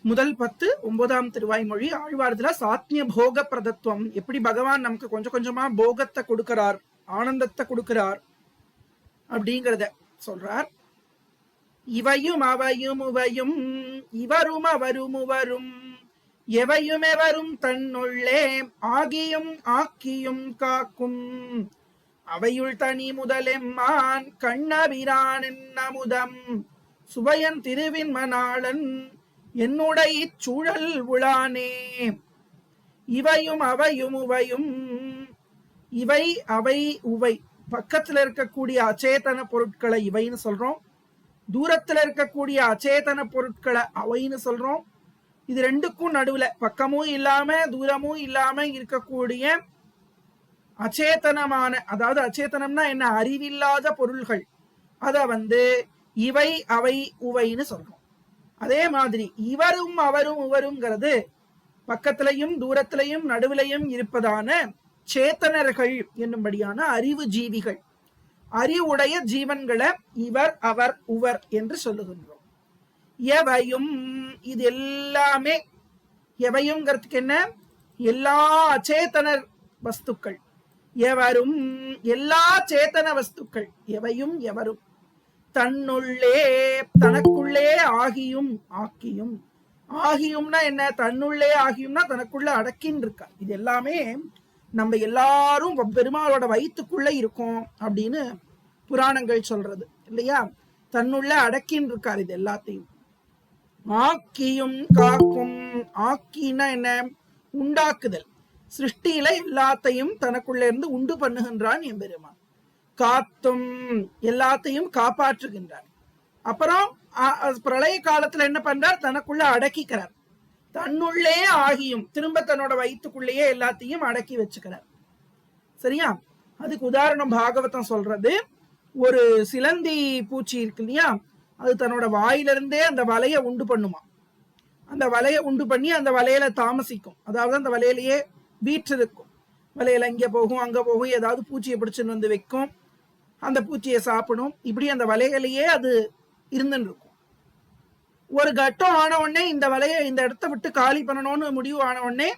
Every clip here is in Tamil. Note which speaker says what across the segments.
Speaker 1: முதல் 10 9ஆம் திருவாய்மொழி ஆழ்வார்துல சாத்மிய போக பிரதத்துவம், எப்படி பகவான் நமக்கு கொஞ்சம் கொஞ்சமா போகத்தை கொடுக்கிறார், ஆனந்தத்தை கொடுக்கிறார் அப்படிங்கிறத சொல்றார். இவையும் அவையும் உவையும் இவரும் அவரும் உவரும் எவையும் எவரும் தன்னுள்ளே ஆகியும் ஆக்கியும் காக்கும் அவையுள் தனி முதலெம்மான் கண்ணபிரான் என்னமுதம் சுவையன் திருவின் மணாளன் என்னுடைய சூழல் உளானே. இவையும் அவையும் உவையும், இவை அவை உவை, பக்கத்துல இருக்கக்கூடிய அச்சேதன பொருட்களை இவைன்னு சொல்றோம், தூரத்துல இருக்கக்கூடிய அச்சேதன பொருட்களை அவைன்னு சொல்றோம். இது ரெண்டுக்கும் நடுவுல பக்கமும் இல்லாம தூரமும் இல்லாம இருக்கக்கூடிய அச்சேதனமான, அதாவது அச்சேதனம்னா என்ன, அறிவில்லாத பொருள்கள், அத இவை அவை உவைன்னு சொல்றோம். அதே மாதிரி இவரும் அவரும் உவருங்கிறது பக்கத்திலையும் தூரத்திலையும் நடுவிலையும் இருப்பதான சேத்தனர்கள் என்னும்படியான அறிவு ஜீவிகள், அறிவுடைய ஜீவன்களை இவர் அவர் உவர் என்று சொல்லுகின்றோம். எவையும், இது எல்லாமே, எவையும்ங்கிறதுக்கு என்ன, எல்லா அச்சேதன வஸ்துக்கள், எவரும் எல்லா சேத்தன வஸ்துக்கள், எவையும் எவரும், தன்னுள்ளே தனக்குள்ளே ஆகியும் ஆக்கியும், ஆகியும்னா என்ன, தன்னுள்ளே ஆகியும்னா தனக்குள்ள அடக்கின்னு இருக்கா. இது எல்லாமே நம்ம எல்லாரும் பெருமாளோட வயிற்றுக்குள்ள இருக்கோம் அப்படின்னு புராணங்கள் சொல்றது இல்லையா. தன்னுள்ள அடக்கின்னு இருக்கார் இது எல்லாத்தையும். ஆக்கியும் காக்கும், ஆக்கினா என்ன, உண்டாக்குதல், சிருஷ்டியில எல்லாத்தையும் தனக்குள்ள இருந்து உண்டு பண்ணுகின்றான் எம்பெருமான். காத்தும், எல்லாத்தையும் காப்பாற்றுகின்றார். அப்புறம் பிரளய காலத்துல என்ன பண்றார், தனக்குள்ள அடக்கிக்கிறார். தன்னுள்ளே ஆகியும், திரும்ப தன்னோட வயிற்றுக்குள்ளேயே எல்லாத்தையும் அடக்கி வச்சுக்கிறார். சரியா. அதுக்கு உதாரணம் பாகவதம் சொல்றது, ஒரு சிலந்தி பூச்சி இருக்கு இல்லையா, அது தன்னோட வாயிலிருந்தே அந்த வலையை உண்டு பண்ணுமா. அந்த வலையை உண்டு பண்ணி அந்த வலையில தாமசிக்கும், அதாவது அந்த வலையிலேயே வீற்றிருக்கும். வலையில இங்க போகும் அங்க போகும், ஏதாவது பூச்சியை பிடிச்சுன்னு வந்து வைக்கும், அந்த பூச்சியை சாப்பிடும். இப்படி அந்த வலையிலேயே அது இருந்துன்னு இருக்கும். ஒரு கட்டம் ஆன உடனே இந்த வலையை இந்த இடத்த விட்டு காலி பண்ணணும்னு முடிவு ஆன உடனே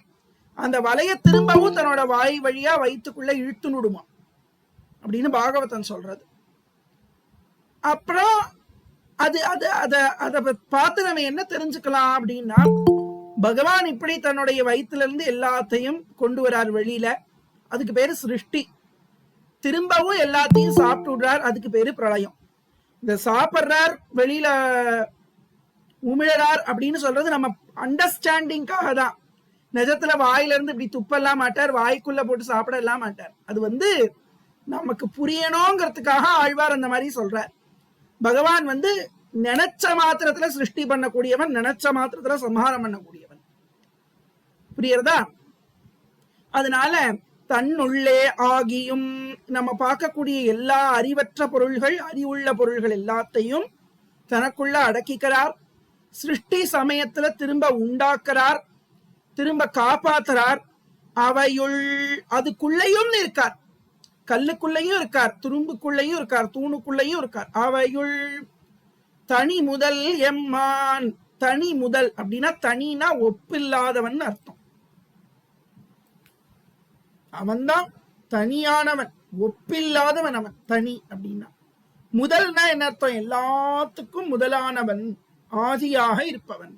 Speaker 1: அந்த வலையை திரும்பவும் தன்னோட வாய் வழியா வயிற்றுக்குள்ள இழுத்து நுடுமா அப்படின்னு பாகவதன் சொல்றது. அப்புறம் அது அது அத அதை பார்த்து நம்ம என்ன தெரிஞ்சுக்கலாம் அப்படின்னா, பகவான் இப்படி தன்னுடைய வயிற்றுல இருந்து எல்லாத்தையும் கொண்டு வரார் வெளியில, அதுக்கு பேரு சிருஷ்டி. திரும்பவும் எல்லாத்தையும் சாப்பிட்டு விடுறார், அதுக்கு பேரு பிரளயம். இந்த சாப்பிட்றார் வெளியில உமிழறார் அப்படின்னு சொல்றது நம்ம அண்டர்ஸ்டாண்டிங்காக தான். நிஜத்துல வாயில இருந்து இப்படி துப்பெல்லாம் மாட்டார், வாய்க்குள்ள போட்டு சாப்பிட எல்லாம் மாட்டார். அது நமக்கு புரியணுங்கிறதுக்காக ஆழ்வார் அந்த மாதிரி சொல்றார். பகவான் நினைச்ச மாத்திரத்துல சிருஷ்டி பண்ணக்கூடியவன், நினைச்ச மாத்திரத்துல சம்ஹாரம் பண்ணக்கூடியவன். புரியறதா? அதனால தன்னுள்ளே ஆகியும், நம்ம பார்க்கக்கூடிய எல்லா அறிவற்ற பொருள்கள், அறிவுள்ள பொருள்கள் எல்லாத்தையும் தனக்குள்ள அடக்கிக்கிறார். சிருஷ்டி சமயத்துல திரும்ப உண்டாக்குறார், திரும்ப காப்பாத்துறார். அவையுள், அதுக்குள்ளேயும் இருக்கார், கல்லுக்குள்ளேயும் இருக்கார், துரும்புக்குள்ளேயும் இருக்கார், தூணுக்குள்ளேயும் இருக்கார். அவையுள் தனி முதல் எம்மான், தனி முதல் அப்படின்னா தனினா ஒப்பில்லாதவன் அர்த்தம். அவன்தான் தனியானவன், ஒப்பில்லாதவன் அவன். தனி அப்படின்னா முதல்னா என்ன அர்த்தம், எல்லாத்துக்கும் முதலானவன், ஆதியாக இருப்பவன்.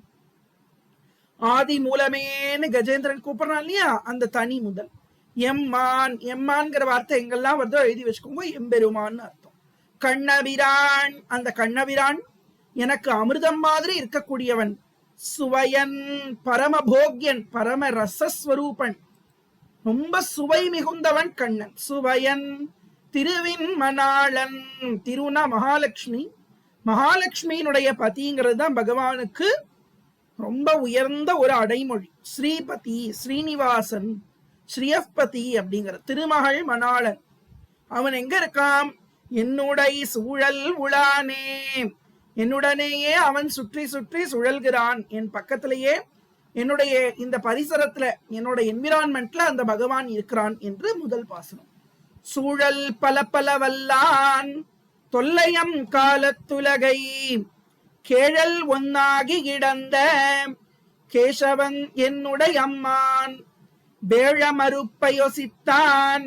Speaker 1: ஆதி மூலமேன்னு கஜேந்திரன் கூப்பிடுறான் இல்லையா, அந்த தனி முதல். எம்மான், எம்மான்கிற வார்த்தை எங்கெல்லாம் வருதோ எழுதி வச்சுக்கோங்க, எம்பெருமான்னு அர்த்தம். கண்ணபிரான், அந்த கண்ணபிரான் எனக்கு அமிர்தம் மாதிரி இருக்கக்கூடியவன். சுவையன், பரமபோக்யன், பரம ரசஸ்வரூபன், ரொம்ப சுவை மிகுந்தவன் கண்ணன். சுவையன், திருவின் மணாளன், திருனா மகாலட்சுமி, மகாலட்சுமியினுடைய பதிங்கிறது தான் பகவானுக்கு ரொம்ப உயர்ந்த ஒரு அடைமொழி. ஸ்ரீபதி, ஸ்ரீனிவாசன், ஸ்ரீயப்பதி அப்படிங்கிற திருமகள் மணாளன். அவன் எங்க இருக்கான், என்னுடைய சூழல் உளானே, என்னுடனேயே அவன் சுற்றி சுற்றி சுழல்கிறான். என் பக்கத்திலேயே, என்னுடைய இந்த பரிசரத்துல, என்னோட என்விரான்மெண்ட்ல அந்த பகவான் இருக்கிறான் என்று முதல் பாசனம். சூழல் பல பல வல்லான் தொல்லையம் காலத்துலகை கேழல் ஒன்னாகி கிடந்த கேசவன் என்னுடைய அம்மான் வேழமறுப்பை யோசித்தான்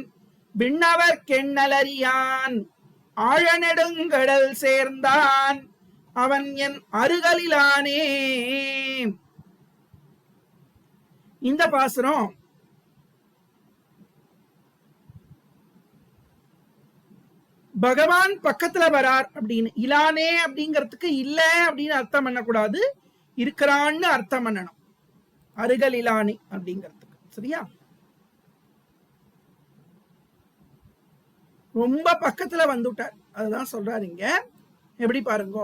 Speaker 1: விண்ணவர் கெண்ணலறியான் ஆழ நெடுங்கடல் சேர்ந்தான் அவன் என் அருகலிலானே. இந்த பாசுரம் பகவான் பக்கத்துல வரார் அப்படின்னு, இலானே அப்படிங்கிறதுக்கு இல்ல அப்படின்னு அர்த்தம் பண்ணக்கூடாது, இருக்கிறான்னு அர்த்தம் பண்ணணும். அருகல் இலானே அப்படிங்கிறதுக்கு சரியா? ரொம்ப பக்கத்துல வந்துட்டார், அதுதான் சொல்றாரு இங்க. எப்படி பாருங்க,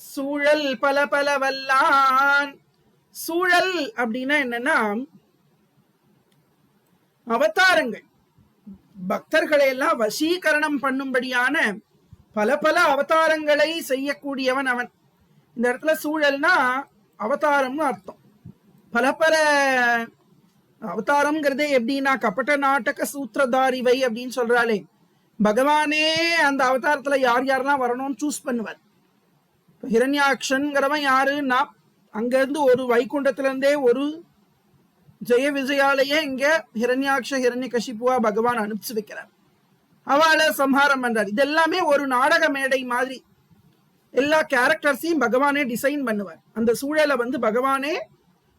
Speaker 1: சூழல் பல பல வல்லான். சூழல் அப்படின்னா என்னன்னா அவதாரங்கள், பக்தர்களை எல்லாம் வசீகரணம் பண்ணும்படியான பல பல அவதாரங்களை செய்யக்கூடியவன் அவன். இந்த இடத்துல சூழல்னா அவதாரம்னு அர்த்தம். பல பல அவதாரம்ங்கிறதே எப்படின்னா கபட்ட நாட்டக சூத்திரதாரிவை அப்படின்னு சொல்றாளே, பகவானே அந்த அவதாரத்துல யார் யாரெல்லாம் வரணும்னு சூஸ் பண்ணுவார். ஹிரண்யாக்ஷன்கிறவன் யாருன்னா அங்க இருந்து ஒரு வைகுண்டத்துல இருந்தே ஒரு ஜெய விஜயாலயே இங்க ஹிரண்யாக்ஷ ஹிரண்ய கசிப்புவா பகவான் அனுப்பிச்சு வைக்கிறார், அவளை சம்ஹாரம் பண்றார். இது எல்லாமே ஒரு நாடக மேடை மாதிரி. எல்லா கேரக்டர்ஸையும் பகவானே டிசைன் பண்ணுவார். அந்த சூழலை பகவானே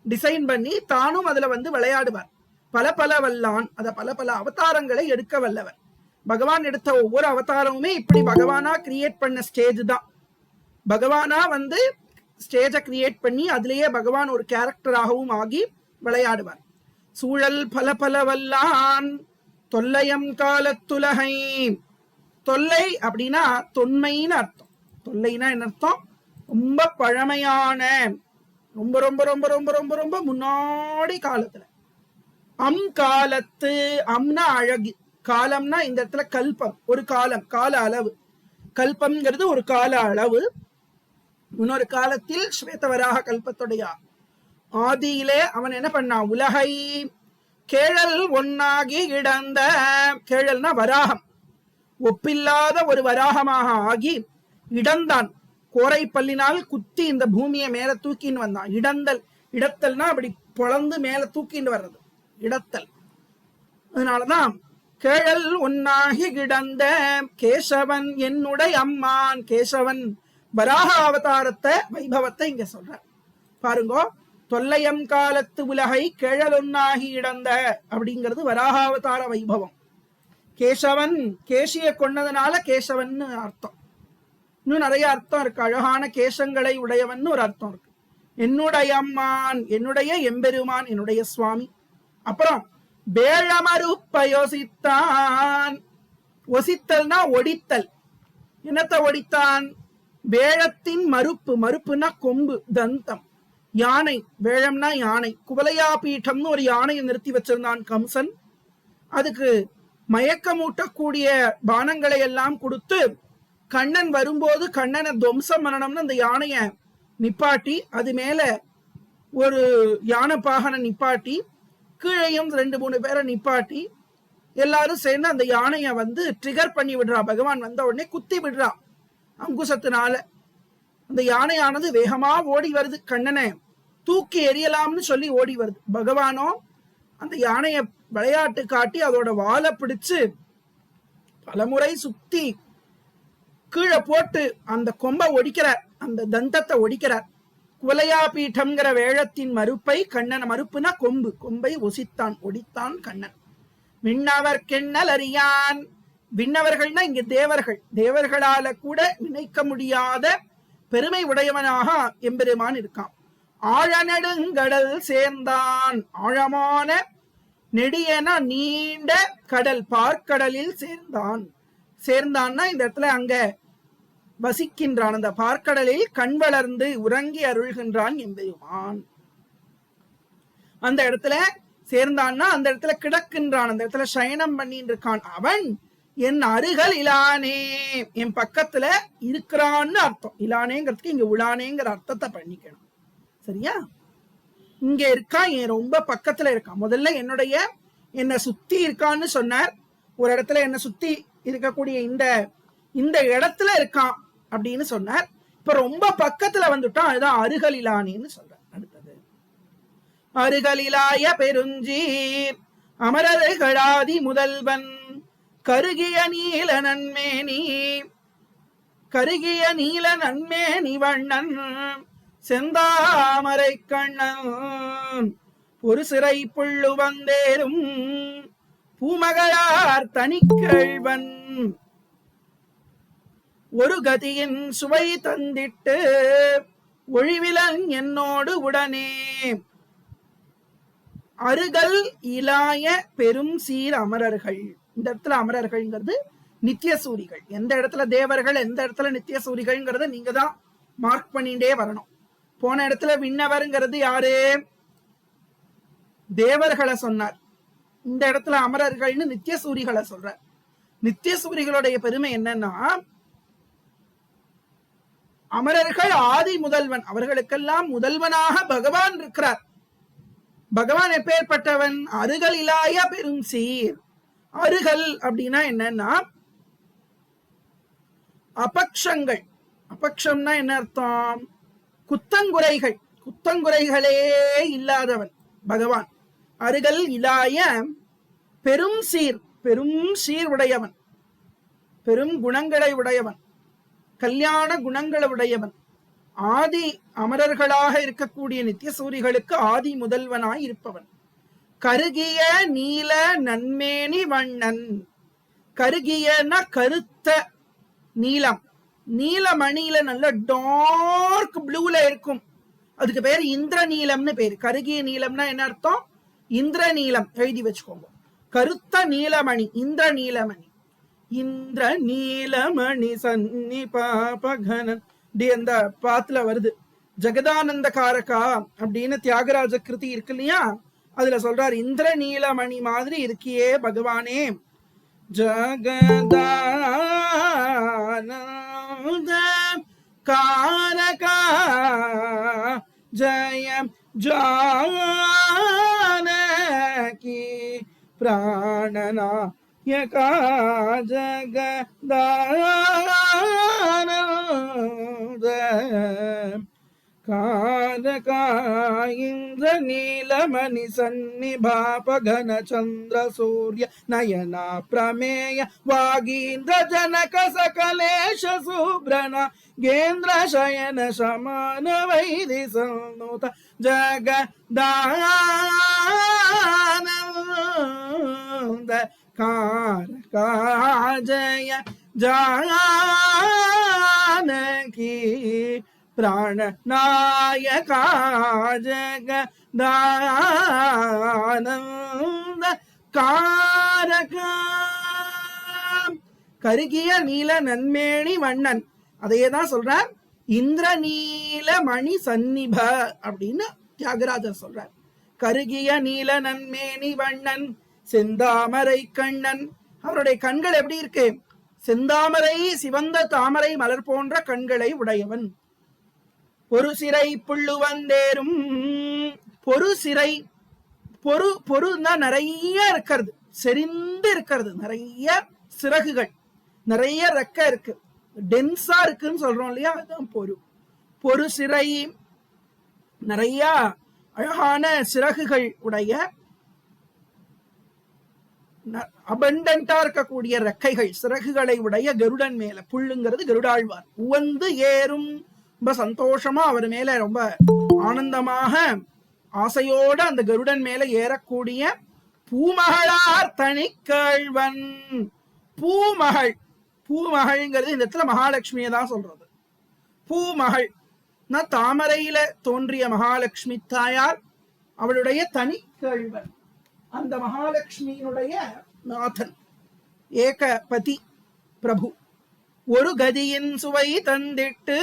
Speaker 1: டிசைன் பண்ணி தானும் அதுல விளையாடுவார். பல பல வல்லான், அத பல பல அவதாரங்களை எடுக்க வல்லவர். பகவான் எடுத்த ஒவ்வொரு அவதாரமுமே இப்படி பகவானா கிரியேட் பண்ண ஸ்டேஜ் தான். பகவானா ஸ்டேஜை கிரியேட் பண்ணி அதுலயே பகவான் ஒரு கேரக்டராகவும் ஆகி விளையாடுவார். சூழல் பல பல வல்லான் தொல்லையம் காலத்துலகை. தொல்லை அப்படின்னா தொன்மைன்னு அர்த்தம். தொல்லைனா என்ன அர்த்தம்? ரொம்ப பழமையான, ரொம்ப ரொம்ப ரொம்ப ரொம்ப ரொம்ப ரொம்ப முன்னாடி காலத்துல. காலத்து, அம்னா அழகு, காலம்னா இந்த இடத்துல கல்பம், ஒரு காலம், கால அளவு. கல்பம்ங்கிறது ஒரு கால அளவு. இன்னொரு காலத்தில் ஸ்வேதவராக கல்பத்துடைய ஆதியிலே அவன் என்ன பண்ணான்? உலகை கேழல் ஒன்னாகி இடந்த, கேழல்னா வராகம், ஒப்பில்லாத ஒரு வராகமாக ஆகி இடந்தான். கோரை பல்லினால் குத்தி இந்த பூமியை மேல தூக்கின்னு வந்தான். இடந்தல், இடத்தல்னா அப்படி பொழந்து மேல தூக்கின்னு வர்றது இடத்தல். அதனாலதான் கேழல் ஒன்னாகி கிடந்த கேசவன் என்னுடைய அம்மான். கேசவன் வராக அவதாரத்தை வைபவத்தை இங்க சொல்ற பாருங்கோ. தொல்லையம் காலத்து உலகை கேழலொன்னாகி இடந்த அப்படிங்கிறது வராகாவதார வைபவம். கேசவன், கேசிய கொண்டதுனால கேசவன் அர்த்தம். இன்னும் நிறைய அர்த்தம் இருக்கு. அழகான கேசங்களை உடையவன் ஒரு அர்த்தம் இருக்கு. என்னுடைய அம்மான், என்னுடைய எம்பெருமான், என்னுடைய சுவாமி. அப்புறம் வேழமறுப்பை யோசித்தான். ஒசித்தல்னா ஒடித்தல். என்னத்தை ஒடித்தான்? வேழத்தின் மறுப்பு, மறுப்புனா கொம்பு, தந்தம், யானை. வேழம்னா யானை. குவலையா பீட்டம்னு ஒரு யானையை நிறுத்தி வச்சிருந்தான் கம்சன். அதுக்கு மயக்கமூட்டக்கூடிய பானங்களை எல்லாம் கொடுத்து கண்ணன் வரும்போது கண்ணனை துவம்சம் பண்ணணும்னு அந்த யானைய நிப்பாட்டி, அது மேல ஒரு யானை பாகனை நிப்பாட்டி, கீழையும் 2-3 பேரை நிப்பாட்டி எல்லாரும் சேர்ந்து அந்த யானைய ட்ரிகர் பண்ணி விடுறா. பகவான் வந்த உடனே குத்தி விடுறா அங்குசத்தினால. அந்த யானையானது வேகமா ஓடி வருது, கண்ணனை தூக்கி எறியலாம்னு சொல்லி ஓடி வருது. பகவானோ அந்த யானைய விளையாட்டு காட்டி அதோட வாலை பிடிச்சு பலமுறை சுத்தி கீழே போட்டு அந்த கொம்பை ஒடிக்கிறார், அந்த தந்தத்தை ஒடிக்கிறார். குவலையா பீட்டம்ங்கிற வேழத்தின் மறுப்பை கண்ணன், மறுப்புனா கொம்பு, கொம்பை ஒசித்தான், ஒடித்தான் கண்ணன். விண்ணவர் கெண்ணல் அறியான். விண்ணவர்கள்னா இங்க தேவர்கள். தேவர்களால கூட நினைக்க முடியாத பெருமை உடையவனாக எம்பெருமான் இருக்கான். ஆழ நெடுங்கடல் சேர்ந்தான். ஆழமான, நெடியனா நீண்ட கடல், பார்க்கடலில் சேர்ந்தான். சேர்ந்தான்னா இந்த இடத்துல அங்க வசிக்கின்றான். அந்த பார்க்கடலில் கண் வளர்ந்து உறங்கி அருள்கின்றான் எம்பெருமான். அந்த இடத்துல சேர்ந்தான்னா அந்த இடத்துல கிடக்கின்றான், அந்த இடத்துல சயனம் பண்ணிட்டு இருக்கான். அவன் என் அருகல் இலானே, என் பக்கத்துல இருக்கிறான்னு அர்த்தம். இலானேங்கிறதுக்கு இங்க உலானேங்கிற அர்த்தத்தை பண்ணிக்கணும். சரியா? இங்க இருக்கான், என் ரொம்ப பக்கத்துல இருக்கான். முதல்ல என்னை சுத்தி இருக்கான்னு சொன்னார். ஒரு இடத்துல என்னை சுத்தி இருக்கக்கூடிய இந்த இந்த இடத்துல இருக்கான் அப்படின்னு சொன்னார். இப்ப ரொம்ப பக்கத்துல வந்துட்டான், அதுதான் அருகலிலானின்னு சொல்ற. அடுத்தது அருகலிலாய பெருஞ்சீர் அமரர்களாதி முதல்வன் கருகிய நீல நன்மேனி கருகிய நீல நன்மேனி வண்ணன் செந்தாமரை கண்ணன் ஒரு சிறை புள்ளு வந்தேரும் பூமகளார் தனிக்கள்வன் ஒரு கதியின் சுவை தந்திட்டு ஒழிவிலன் என்னோடு உடனே அருகல் இலாய பெரும் சீர் அமரர்கள். இந்த இடத்துல அமரர்கள்ங்கிறது நித்தியசூரிகள். எந்த இடத்துல தேவர்கள் எந்த இடத்துல நித்தியசூரிகள்ங்கிறத நீங்க தான் மார்க் பண்ணிட்டே வரணும். போன இடத்துல விண்ணவர்ங்கிறது யாரு? தேவர்களை சொன்னார். இந்த இடத்துல அமரர்கள்னு நித்தியசூரிகளை சொல்ற. நித்தியசூரிகளுடைய பெருமை என்னன்னா, அமரர்கள் ஆதி முதல்வன், அவர்களுக்கெல்லாம் முதல்வனாக பகவான் இருக்கிறார். பகவான் எப்பேற்பட்டவன்? அருகல் இலாய பெரும் சீர். அருகல் அப்படின்னா என்னன்னா அபக்ஷங்கள். அபக்ஷம்னா என்ன அர்த்தம்? குத்தங்குறைகள். குத்தங்குறைகளே இல்லாதவன் பகவான். அருகல் இலாய பெரும் சீர், பெரும் சீர் உடையவன், பெரும் குணங்களை உடையவன், கல்யாண குணங்களை உடையவன். ஆதி அமரர்களாக இருக்கக்கூடிய நித்தியசூரிகளுக்கு ஆதி முதல்வனாய் இருப்பவன். கருகிய நீல நன்மேனி வண்ணன். கருகியனா கருத்த நீலம். நீலமணியில நல்ல டார்க் ப்ளூல இருக்கும், அதுக்கு பேர் இந்திர நீலம்னு பேரு. கருகிய நீலம்னா என்ன அர்த்தம்? இந்திர நீலம். எழுதி வச்சுக்கோங்க. கருத்த நீலமணி, இந்திர நீலமணி. இந்திர நீலமணி சன்னி பாபகனன். அந்த பாத்துல வருது ஜெகதானந்த காரகா அப்படின்னு தியாகராஜ கிருதி இருக்கு இல்லையா, அதுல சொல்றார் இந்திர நீலமணி மாதிரி இருக்கியே பகவானே. ஜகதானந்த காரகா ஜயம் ஜானகி பிராணநாயகா ஜகதானந்த காரகா இந்திர நீலமணி சன்னிபாபகன சந்திர சூரிய நயனா பிரமேய வாகீந்திர ஜனக சகலேஷ சுப்ரன கேந்திர சயன சமான வைதி சன்னுத ஜகதானந்த காரகா ஜய ஜானகி பிராணநாயகா ஜகதானந்த காரகா. கருகிய நீல நன்மேனி வண்ணன், அதையேதான் சொல்றார் இந்திர நீல மணி சன்னிப அப்படின்னு தியாகராஜர் சொல்றார். கருகிய நீல நன்மேனி வண்ணன் செந்தாமரை கண்ணன். அவருடைய கண்கள் எப்படி இருக்கு? செந்தாமரை சிவந்த தாமரை மலர் போன்ற கண்களை உடையவன். பொறு சிறை புள்ளு வந்தேரும். பொறு சிறை, பொறுனா நிறைய இருக்கிறது, செறிந்து இருக்கிறது, நிறைய சிறகுகள், நிறைய ரெக்க இருக்கு, டென்ஸா இருக்குன்னு சொல்றோம் இல்லையா, அதுதான் பொறு. பொறு சிறை, நிறைய அழகான சிறகுகள் உடைய, அபண்டன்டா இருக்கக்கூடிய ரெக்கைகள் சிறகுகளை உடைய கருடன் மேல, புல்லுங்கிறது கருடாழ்வார், உவந்து ஏறும். ரொம்ப சந்தோஷமா அவர் மேல ரொம்ப ஆனந்தமாக ஆசையோட அந்த கருடன் மேல ஏறக்கூடிய பூமகளார் தனிக்கள்வன். பூமகள், பூமகள்ங்கிறது இந்த இடத்துல மகாலட்சுமியை தான் சொல்றது. பூமகள் தாமரையில தோன்றிய மகாலட்சுமி தாயார், அவளுடைய தனிக்கள்வன், அந்த மகாலட்சுமியினுடைய நாதன் ஏகபதி பிரபு. ஒரு கதியின் சுவை தந்திட்டு,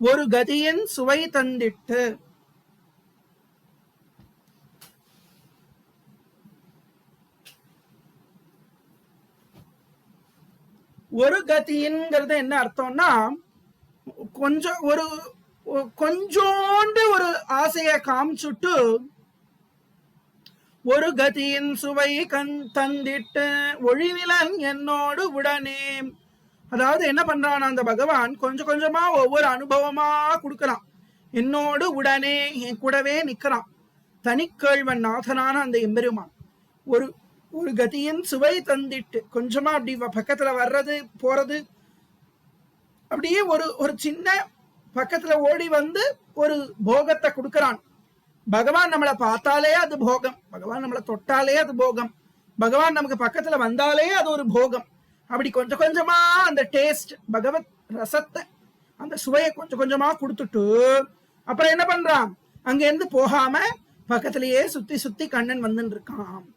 Speaker 1: ஒரு கதியின் சுவை தந்திட்டு, ஒரு கதிங்கிறது என்ன அர்த்தம்னா, கொஞ்சம் ஒரு கொஞ்சோண்டு ஒரு ஆசைய காமிச்சுட்டு ஒரு கதியின் சுவை கண் தந்திட்டு ஒழிவிலன் என்னோடு உடனே. அதாவது என்ன பண்றான் அந்த பகவான், கொஞ்சம் கொஞ்சமா ஒவ்வொரு அனுபவமா கொடுக்கலாம். என்னோடு உடனே என் கூடவே நிக்கிறான். தனிக்கேழ்வன் நாதனான அந்த எம்பெருமான் ஒரு ஒரு கதியின் சுவை தந்திட்டு கொஞ்சமா அப்படி பக்கத்துல வர்றது போறது, அப்படியே ஒரு ஒரு சின்ன பக்கத்துல ஓடி வந்து ஒரு போகத்தை கொடுக்கறான். பகவான் நம்மளை பார்த்தாலே அது போகம், பகவான் நம்மளை தொட்டாலே அது போகம், பகவான் நமக்கு பக்கத்துல வந்தாலே அது ஒரு போகம். அப்படி கொஞ்சம் கொஞ்சமா அந்த டேஸ்ட் பகவத் ரசத்தை அந்த சுவையை கொஞ்சம் கொஞ்சமா கொடுத்துட்டு அப்புறம் என்ன பண்றான், அங்க இருந்து போகாம பக்கத்திலேயே சுத்தி சுத்தி கண்ணன் வந்துட்டு இருக்கான்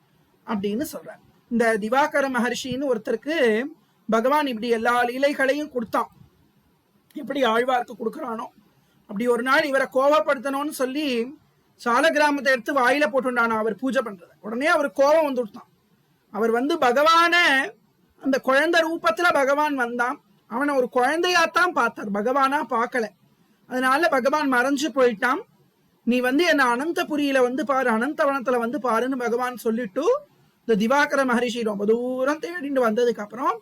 Speaker 1: அப்படின்னு சொல்றார். இந்த திவாகர மகர்ஷின்னு ஒருத்தருக்கு பகவான் இப்படி எல்லா லீலைகளையும் கொடுத்தான். எப்படி ஆழ்வார்க்கு கொடுக்கறானோ அப்படி ஒரு நாள் இவரை கோபப்படுத்தணும்னு சொல்லி சால கிராமத்தை எடுத்து வாயில போட்டுண்டானா அவர் பூஜை பண்றது. உடனே அவர் கோபம் வந்துட்டான். அவர் வந்து பகவான அந்த குழந்தை ரூபத்துல பகவான் வந்தான். அவனை ஒரு குழந்தையாத்தான் பார்த்தார், பகவானா பார்க்கல. அதனால பகவான் மறைஞ்சு போயிட்டான். நீ வந்து என்ன அனந்தபுரியில வந்து பாரு, அனந்தவனத்துல வந்து பாருன்னு பகவான் சொல்லிட்டு இந்த திவாகர மகரிஷி ரொம்ப தூரம் தேடிட்டு வந்ததுக்கு அப்புறம்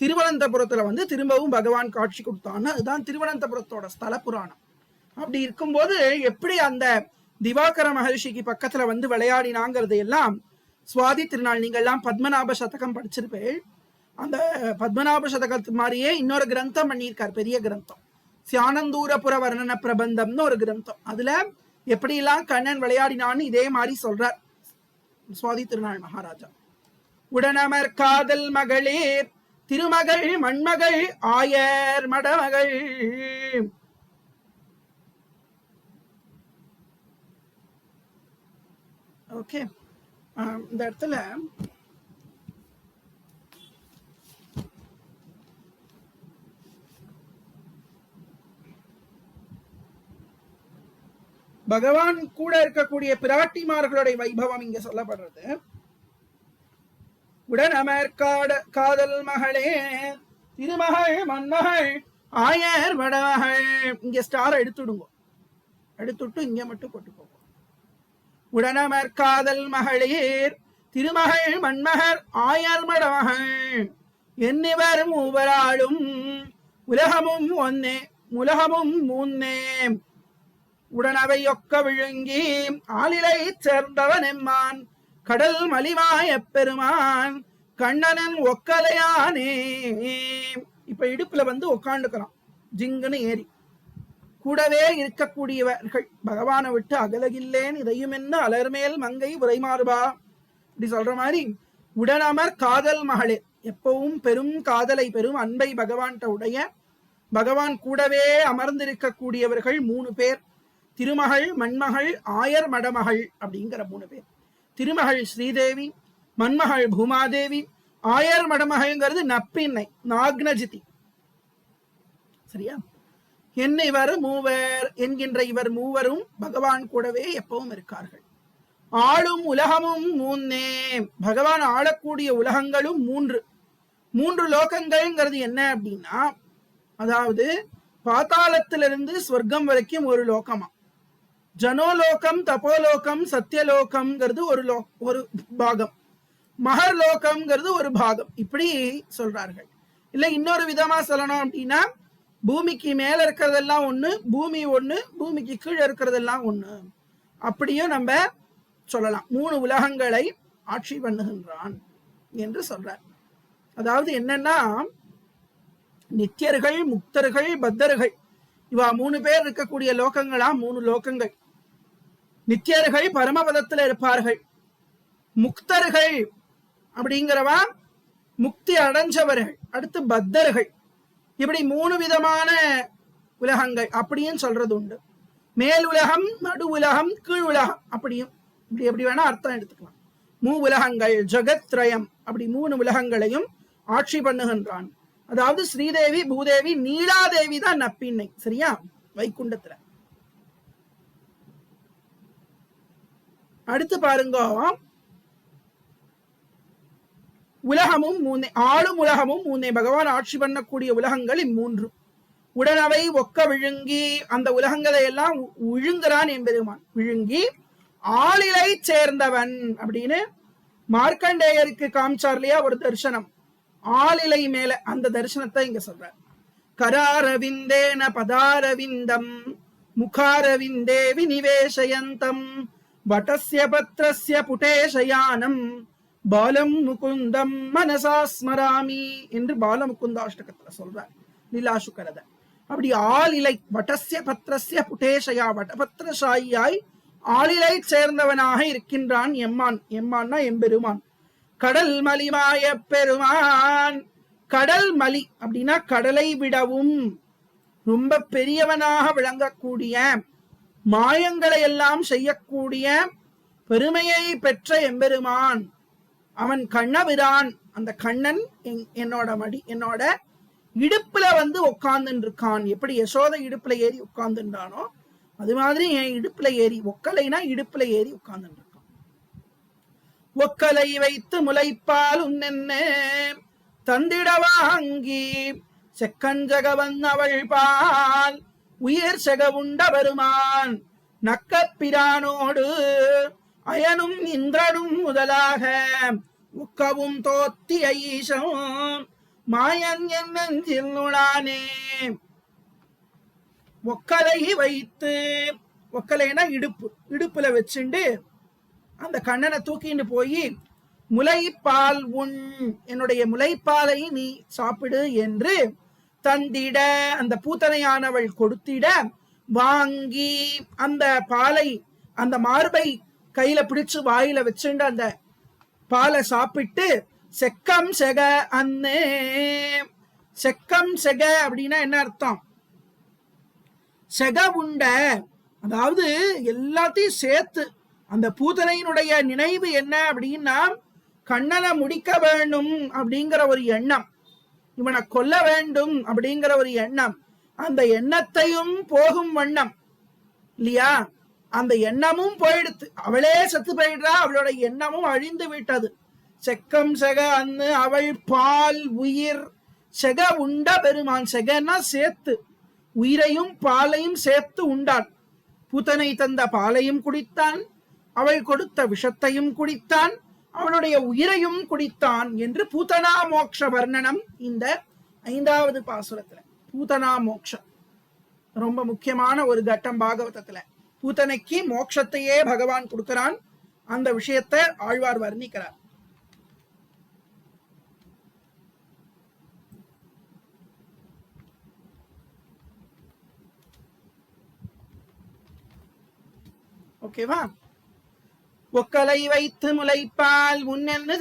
Speaker 1: திருவனந்தபுரத்துல வந்து திரும்பவும் பகவான் காட்சி கொடுத்தான்னு. அதுதான் திருவனந்தபுரத்தோட ஸ்தல புராணம். அப்படி இருக்கும்போது எப்படி அந்த திவாகர மகரிஷிக்கு பக்கத்துல வந்து விளையாடினாங்கிறது எல்லாம் சுவாதி திருநாள். நீங்க எல்லாம் பத்மநாப சதகம் படிச்சிருப்பேன். அந்த பத்மநாப சதகத்து மாதிரியே இன்னொரு கிரந்தம் பண்ணியிருக்கார், பெரிய கிரந்தம், சியானந்தூரபுர வர்ணன பிரபந்தம்னு ஒரு கிரந்தம். அதுல எப்படி எல்லாம் கண்ணன் விளையாடினான்னு இதே மாதிரி சொல்றார் சுவாதி திருநாள் மகாராஜா. உடனமர் காதல் மகளேர் திருமகள் மண்மகள் ஆயர் மடமகள். ஓகே, இந்த இடத்துல பகவான் கூட இருக்கக்கூடிய பிராட்டிமார்களுடைய வைபவம் இங்க சொல்லப்படுறது. உடனமர் காதல் மகளே திருமகள் மண்மகள் ஆயர் மடமகள். இங்க ஸ்டார் எடுத்துடுங்க, எடுத்துட்டு இங்க மட்டும் போட்டு போகும். உடனமர் காதல் மகளீர் திருமகள் மண்மகர் ஆயர் மடமகள் என்னிவர் மூவராளும் உலகமும் ஒன்னே உலகமும் மூன்னே. உடனவை ஒக்க விழுங்கி ஆளிலை சேர்ந்தவன் எம்மான் கடல் மலிவாய பெருமான் கண்ணனன் ஒக்கலையானே. இப்ப இடுப்புல வந்து உக்காண்டுக்கிறான் ஜிங்குன்னு ஏறி. கூடவே இருக்கக்கூடியவர்கள் பகவானை விட்டு அகலகில்லேன் இதையும் என்ன அலர்மேல் மங்கை உரைமாறுபா இப்படி சொல்ற மாதிரி உடனமர் காதல் மகளே, எப்பவும் பெரும் காதலை பெரும் அன்பை பகவான்கிட்ட உடைய பகவான் கூடவே அமர்ந்திருக்கக்கூடியவர்கள் 3 பேர். திருமகள் மண்மகள் ஆயர் மடமகள் அப்படிங்கிற 3 பேர். திருமகள் ஸ்ரீதேவி, மண்மகள் பூமாதேவி, ஆயர் மடமகள்ங்கிறது நப்பின்னை நாக்னஜிதி. சரியா? என்ன இவர் மூவர் என்கின்ற இவர் மூவரும் பகவான் கூடவே எப்பவும் இருக்கார்கள். ஆளும் உலகமும் மூன்னே, பகவான் ஆளக்கூடிய உலகங்களும் 3 லோகங்கள்ங்கிறது என்ன அப்படின்னா, அதாவது பாதாளத்திலிருந்து சொர்க்கம் வரைக்கும் ஒரு லோகமா, ஜனோலோகம் தபோலோகம் சத்தியலோகம்ங்கிறது ஒரு பாகம், மகர் லோகம்ங்கிறது ஒரு பாகம். இப்படி சொல்றார்கள். இல்ல இன்னொரு விதமா சொல்லணும் அப்படின்னா, பூமிக்கு மேல இருக்கிறதெல்லாம் ஒண்ணு, பூமி ஒண்ணு, பூமிக்கு கீழே இருக்கிறதெல்லாம் ஒண்ணு, அப்படியும் நம்ம சொல்லலாம். 3 உலகங்களை ஆட்சி பண்ணுகின்றான் என்று சொல்றார். அதாவது என்னன்னா, நித்தியர்கள் முக்தர்கள் பத்தர்கள் இவா 3 பேர் இருக்கக்கூடிய லோகங்களா 3 லோகங்கள். நித்தியர்கள் பரமபதத்தில் இருப்பார்கள். முக்தர்கள் அப்படிங்கிறவா முக்தி அடைஞ்சவர்கள். அடுத்து பத்தர்கள். இப்படி 3 விதமான உலகங்கள் அப்படின்னு சொல்றது உண்டு. மேல் உலகம், நடு உலகம், கீழ் உலகம், அப்படியும் இப்படி எப்படி வேணா அர்த்தம் எடுத்துக்கலாம். 3 உலகங்கள் ஜகத்ரயம், அப்படி 3 உலகங்களையும் ஆட்சி பண்ணுகின்றான். அதாவது ஸ்ரீதேவி பூதேவி நீலாதேவி தான் நப்பின்னை. சரியா? வைகுண்டத்துல. அடுத்து பாருங்க, உலகமும் 3, ஆளும் உலகமும் 3. பகவான் ஆட்சி பண்ணக்கூடிய உலகங்கள் 3. உடனவை ஒக்க விழுங்கி, அந்த உலகங்களை எல்லாம் விழுங்குறான் என்பெருமான். விழுங்கி ஆளிலை சேர்ந்தவன் அப்படின்னு மார்க்கண்டேயருக்கு காமிச்சார் இல்லையா ஒரு தரிசனம், ஆளிலை மேல அந்த தரிசனத்தை இங்க சொல்றார். கராரவிந்தேன பதாரவிந்தம் முகாரவிந்தே விநிவேஷயந்தம் வடஸ்ய பத்ரஸ்ய புடேஷயானம் பாலம் முகுந்தம் மனசா ஸ்மராமி என்று பாலமுகுந்தாஷ்டகத்துல சொல்றார் லீலாசுக்கரத. அப்படி ஆளிலை வடஸ்ய பத்ரஸ்ய புடேஷயா வடபத்திரசாயியாய் ஆளிலை சேர்ந்தவனாக இருக்கின்றான் எம்மான். எம்மான்னா எம்பெருமான். கடல் மலிமாய பெருமான். கடல் மலி அப்படின்னா கடலை விடவும் ரொம்ப பெரியவனாக விளங்கக்கூடிய மாயங்களை எல்லாம் செய்யக்கூடிய பெருமையை பெற்ற எம்பெருமான் அவன் கண்ணபிரான். அந்த கண்ணன் என்னோட மடி என்னோட இடுப்புல வந்து உட்கார்ந்து இருக்கான். எப்படி யசோத இடுப்புல ஏறி உட்கார்ந்துட்டானோ அது மாதிரி என் இடுப்புல ஏறி, ஒக்கலைனா இடுப்புல ஏறி உட்கார்ந்து இருக்கான். ஒக்கலை வைத்து முளைப்பால் உன்னென்ன தந்திடவாங்கி செக்கஞ்சகவன் அவள் பால் உயிர் செக உண்ட வருமான் நக்கப்பிரானோடு அயனும் இந்திரனும் முதலாக உக்கவும் தோத்திய ஈசம் மாயன் என்னே. ஒக்கலை வைத்து, ஒக்கலைனா இடுப்பு, இடுப்புல வச்சுண்டு அந்த கண்ணனை தூக்கிட்டு போய் முளைப்பால் உண், என்னுடைய முளைப்பாலை நீ சாப்பிடு என்று தந்திட, அந்த பூத்தனையானவள் கொடுத்திட, வாங்கி அந்த பாலை அந்த மார்பை கையில பிடிச்சு வாயில வச்சுண்டு அந்த பாலை சாப்பிட்டு செக்கம் செக அன்னே. செக்கம் செக அப்படின்னா என்ன அர்த்தம்? செக உண்ட, அதாவது எல்லாத்தையும் சேர்த்து. அந்த பூதனையினுடைய நினைவு என்ன அப்படின்னா கண்ணனை முடிக்க வேண்டும் அப்படிங்கிற ஒரு எண்ணம், இவனை கொல்ல வேண்டும் அப்படிங்கிற ஒரு எண்ணம், அந்த எண்ணத்தையும் போகும் வண்ணம் இல்லையா, அந்த எண்ணமும் போயிடுத்து, அவளே செத்து போயிடுறா, அவளோட எண்ணமும் அழிந்து விட்டது. செக்கம் செக அன்னு அவள் பால் உயிர் செக உண்ட பெருமான். செகன்னா சேர்த்து, உயிரையும் பாலையும் சேர்த்து உண்டான். பூத்தனை தந்த பாலையும் குடித்தான், அவள் கொடுத்த விஷத்தையும் குடித்தான், அவனுடைய உயிரையும் குடித்தான் என்று பூதனா மோக்ஷ வர்ணனம் இந்த 5வது பாசுரத்துல. பூதனா மோக்ஷம் ரொம்ப முக்கியமான ஒரு கட்டம் பாகவதத்துல. பூத்தனைக்கு மோட்சத்தையே பகவான் கொடுக்கிறான். அந்த விஷயத்தை ஆழ்வார் வர்ணிக்கிறார். ஓகேவா? ஒக்கலை வைத்து முளைப்பால் முன்னென்று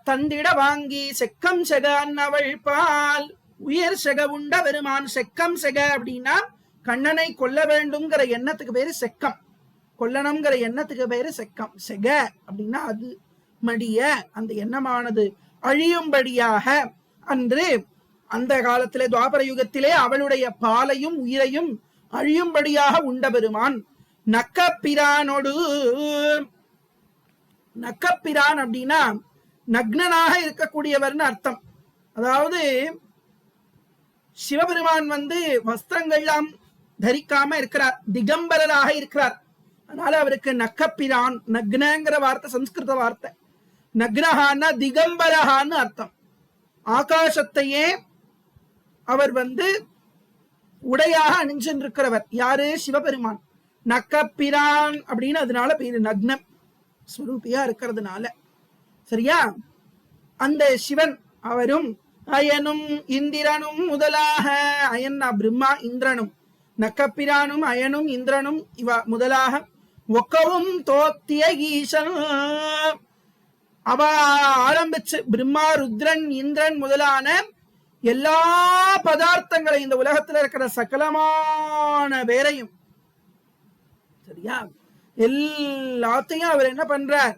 Speaker 1: தந்திட வாங்கி செக்கம் செக அன்னவள் பால் உயர் செக உண்ட பெருமான். செக்கம் செக அப்படின்னா கண்ணனை கொல்ல வேண்டும்ங்கிற எண்ணத்துக்கு பேரு செக்கம், கொல்லணுங்கிற எண்ணத்துக்கு பேரு செக்கம். செக அப்படின்னா அது மடிய, அந்த எண்ணமானது அழியும்படியாக அன்று அந்த காலத்திலே துவாபர யுகத்திலே அவளுடைய பாலையும் உயிரையும் அழியும்படியாக உண்ட பெருமான். நக்கப்பிரானோடு, நக்கப்பிரான் அப்படின்னா நக்னனாக இருக்கக்கூடியவர்னு அர்த்தம். அதாவது சிவபெருமான் வந்து வஸ்திரங்கள்லாம் தரிக்காம இருக்கிறார், திகம்பரராக இருக்கிறார். அதனால அவருக்கு நக்கப்பிரான், நக்னங்கிற வார்த்தை சம்ஸ்கிருத வார்த்தை. நக்னஹான்னா திகம்பரஹான்னு அர்த்தம். ஆகாசத்தையே அவர் வந்து உடையாக அணிஞ்சிருக்கிறவர். யாரு? சிவபெருமான். நக்கப்பிரான் அப்படின்னு அதனால பேரு, நக்னம் ஸ்வரூபியா இருக்கிறதுனால. சரியா? அந்த சிவன் அவரும் அயனும் இந்திரனும் முதலாக, அயன்னா பிரம்மா இந்திரனும், நக்கப்பிரானும் அயனும் இந்திரனும் இவ முதலாக ஒக்கவும் தோத்திய ஈசன். அவ ஆரம்பிச்சு பிரம்மா ருத்ரன் இந்திரன் முதலான எல்லா பதார்த்தங்களை, இந்த உலகத்துல இருக்கிற சகலமான பேரையும், சரியா, எல்லாத்தையும் அவர் என்ன பண்றார்?